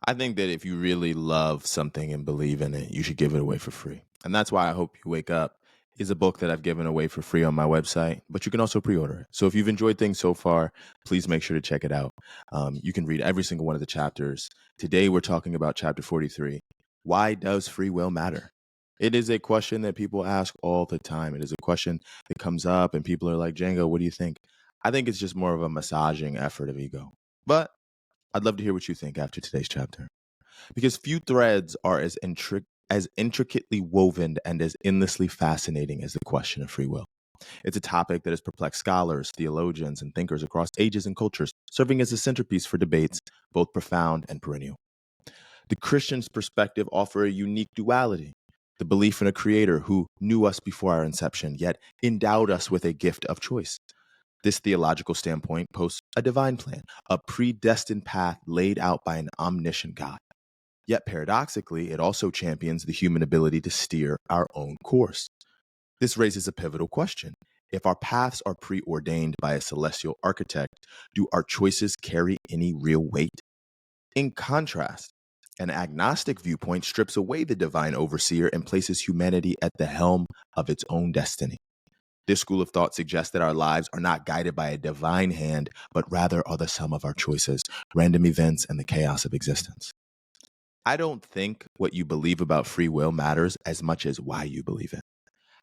I think that if you really love something and believe in it, you should give it away for free. And that's why I Hope You Wake Up is a book that I've given away for free on my website, but you can also pre-order it. So if you've enjoyed things so far, please make sure to check it out. You can read every single one of the chapters. Today, we're talking about chapter 43. Why does free will matter? It is a question that people ask all the time. It is a question that comes up and people are like, Django, what do you think? I think it's just more of a massaging effort of ego. But I'd love to hear what you think after today's chapter. Because few threads are as intricately woven and as endlessly fascinating as the question of free will. It's a topic that has perplexed scholars, theologians, and thinkers across ages and cultures, serving as a centerpiece for debates, both profound and perennial. The Christian's perspective offers a unique duality: the belief in a creator who knew us before our inception, yet endowed us with a gift of choice. This theological standpoint posts a divine plan, a predestined path laid out by an omniscient God. Yet paradoxically, it also champions the human ability to steer our own course. This raises a pivotal question. If our paths are preordained by a celestial architect, do our choices carry any real weight? In contrast, an agnostic viewpoint strips away the divine overseer and places humanity at the helm of its own destiny. This school of thought suggests that our lives are not guided by a divine hand, but rather are the sum of our choices, random events, and the chaos of existence. I don't think what you believe about free will matters as much as why you believe it.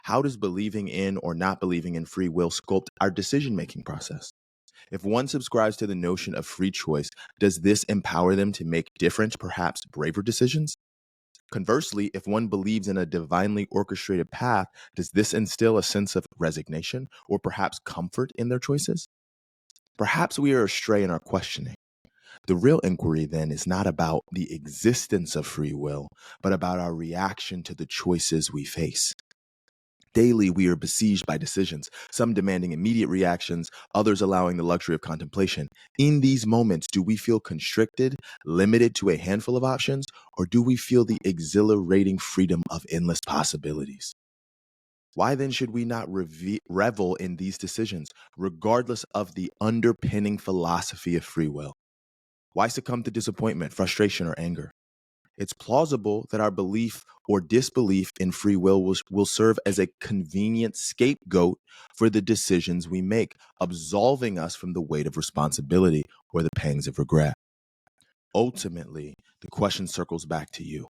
How does believing in or not believing in free will sculpt our decision-making process? If one subscribes to the notion of free choice, does this empower them to make different, perhaps braver decisions? Conversely, if one believes in a divinely orchestrated path, does this instill a sense of resignation or perhaps comfort in their choices? Perhaps we are astray in our questioning. The real inquiry then is not about the existence of free will, but about our reaction to the choices we face. Daily, we are besieged by decisions, some demanding immediate reactions, others allowing the luxury of contemplation. In these moments, do we feel constricted, limited to a handful of options, or do we feel the exhilarating freedom of endless possibilities? Why then should we not revel in these decisions, regardless of the underpinning philosophy of free will? Why succumb to disappointment, frustration, or anger? It's plausible that our belief or disbelief in free will serve as a convenient scapegoat for the decisions we make, absolving us from the weight of responsibility or the pangs of regret. Ultimately, the question circles back to you.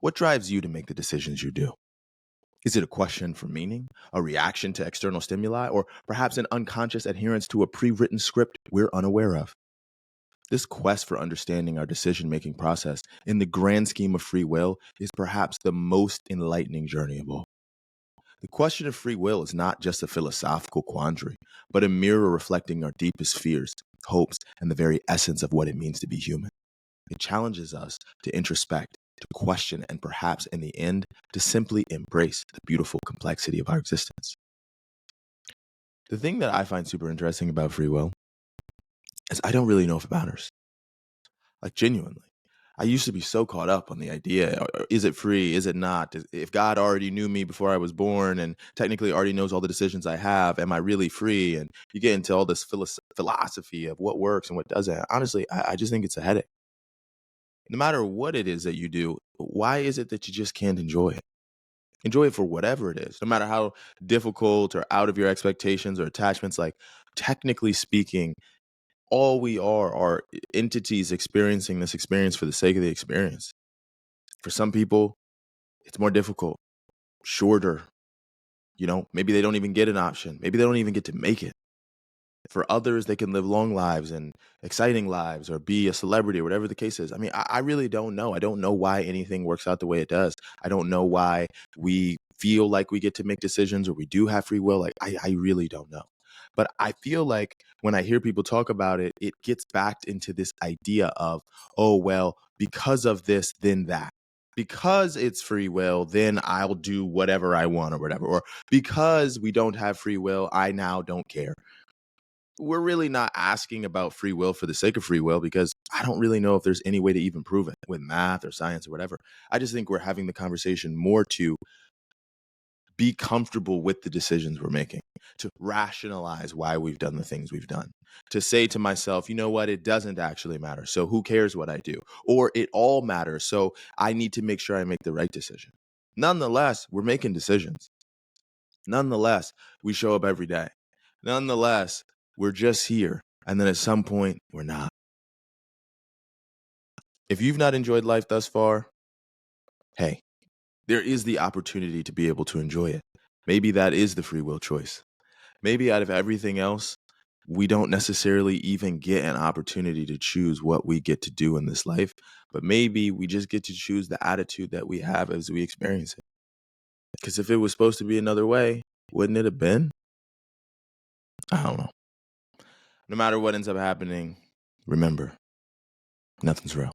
What drives you to make the decisions you do? Is it a question for meaning, a reaction to external stimuli, or perhaps an unconscious adherence to a pre-written script we're unaware of? This quest for understanding our decision-making process in the grand scheme of free will is perhaps the most enlightening journey of all. The question of free will is not just a philosophical quandary, but a mirror reflecting our deepest fears, hopes, and the very essence of what it means to be human. It challenges us to introspect, to question, and perhaps in the end, to simply embrace the beautiful complexity of our existence. The thing that I find super interesting about free will is I don't really know if it matters. Like, genuinely. I used to be so caught up on the idea, is it free, is it not? If God already knew me before I was born and technically already knows all the decisions I have, am I really free? And you get into all this philosophy of what works and what doesn't. Honestly, I just think it's a headache. No matter what it is that you do, why is it that you just can't enjoy it? Enjoy it for whatever it is, no matter how difficult or out of your expectations or attachments. Like, technically speaking, all we are entities experiencing this experience for the sake of the experience. For some people, it's more difficult, shorter. Maybe they don't even get an option. Maybe they don't even get to make it. For others, they can live long lives and exciting lives or be a celebrity or whatever the case is. I mean, I really don't know. I don't know why anything works out the way it does. I don't know why we feel like we get to make decisions or we do have free will. Like, I really don't know. But I feel like when I hear people talk about it, it gets backed into this idea of, oh, well, because of this, then that. Because it's free will, then I'll do whatever I want or whatever. Or because we don't have free will, I now don't care. We're really not asking about free will for the sake of free will, because I don't really know if there's any way to even prove it with math or science or whatever. I just think we're having the conversation more to be comfortable with the decisions we're making. to rationalize why we've done the things we've done, to say to myself, you know what, it doesn't actually matter. So who cares what I do? Or it all matters. So I need to make sure I make the right decision. Nonetheless, we're making decisions. Nonetheless, we show up every day. Nonetheless, we're just here. And then at some point, we're not. If you've not enjoyed life thus far, hey, there is the opportunity to be able to enjoy it. Maybe that is the free will choice. Maybe out of everything else, we don't necessarily even get an opportunity to choose what we get to do in this life, but maybe we just get to choose the attitude that we have as we experience it. Because if it was supposed to be another way, wouldn't it have been? I don't know. No matter what ends up happening, remember, nothing's real.